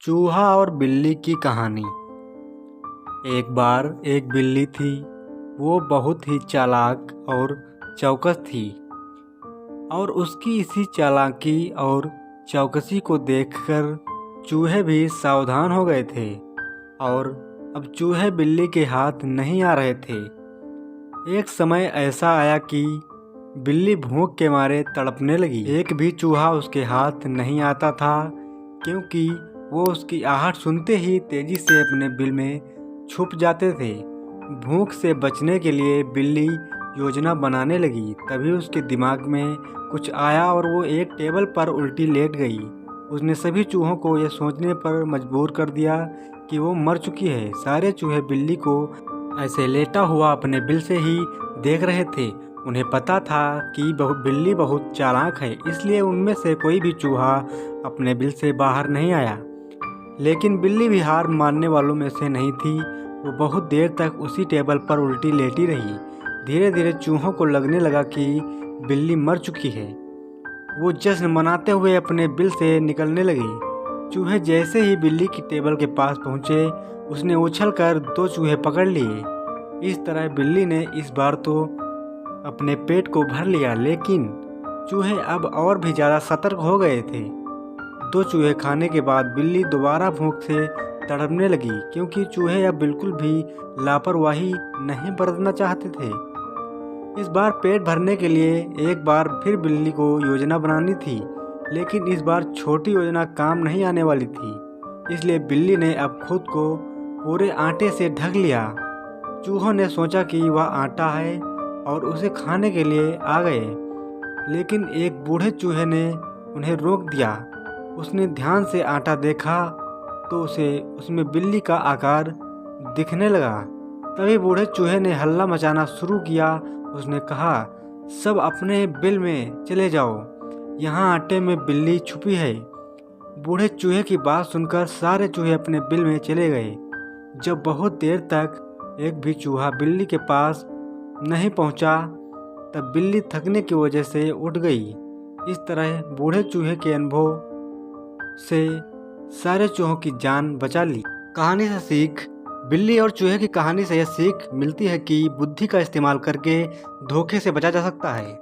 चूहा और बिल्ली की कहानी। एक बार एक बिल्ली थी। वो बहुत ही चालाक और चौकस थी और उसकी इसी चालाकी और चौकसी को देखकर चूहे भी सावधान हो गए थे और अब चूहे बिल्ली के हाथ नहीं आ रहे थे। एक समय ऐसा आया कि बिल्ली भूख के मारे तड़पने लगी। एक भी चूहा उसके हाथ नहीं आता था क्योंकि वो उसकी आहट सुनते ही तेजी से अपने बिल में छुप जाते थे। भूख से बचने के लिए बिल्ली योजना बनाने लगी। तभी उसके दिमाग में कुछ आया और वो एक टेबल पर उल्टी लेट गई। उसने सभी चूहों को यह सोचने पर मजबूर कर दिया कि वो मर चुकी है। सारे चूहे बिल्ली को ऐसे लेटा हुआ अपने बिल से ही देख रहे थे। उन्हें पता था कि बिल्ली बहुत चालाक है, इसलिए उनमें से कोई भी चूहा अपने बिल से बाहर नहीं आया। लेकिन बिल्ली भी हार मानने वालों में से नहीं थी। वो बहुत देर तक उसी टेबल पर उल्टी लेटी रही। धीरे धीरे चूहों को लगने लगा कि बिल्ली मर चुकी है। वो जश्न मनाते हुए अपने बिल से निकलने लगी। चूहे जैसे ही बिल्ली की टेबल के पास पहुंचे, उसने उछलकर 2 चूहे पकड़ लिए। इस तरह बिल्ली ने इस बार तो अपने पेट को भर लिया, लेकिन चूहे अब और भी ज़्यादा सतर्क हो गए थे। 2 चूहे खाने के बाद बिल्ली दोबारा भूख से तड़पने लगी क्योंकि चूहे अब बिल्कुल भी लापरवाही नहीं बरतना चाहते थे। इस बार पेट भरने के लिए एक बार फिर बिल्ली को योजना बनानी थी, लेकिन इस बार छोटी योजना काम नहीं आने वाली थी। इसलिए बिल्ली ने अब खुद को पूरे आटे से ढक लिया। चूहों ने सोचा कि वह आटा है और उसे खाने के लिए आ गए, लेकिन एक बूढ़े चूहे ने उन्हें रोक दिया। उसने ध्यान से आटा देखा तो उसे उसमें बिल्ली का आकार दिखने लगा। तभी बूढ़े चूहे ने हल्ला मचाना शुरू किया। उसने कहा, सब अपने बिल में चले जाओ, यहाँ आटे में बिल्ली छुपी है। बूढ़े चूहे की बात सुनकर सारे चूहे अपने बिल में चले गए। जब बहुत देर तक एक भी चूहा बिल्ली के पास नहीं पहुँचा, तब बिल्ली थकने की वजह से उठ गई। इस तरह बूढ़े चूहे के अनुभव से सारे चूहों की जान बचा ली। कहानी से सीख। बिल्ली और चूहे की कहानी से यह सीख मिलती है कि बुद्धि का इस्तेमाल करके धोखे से बचा जा सकता है।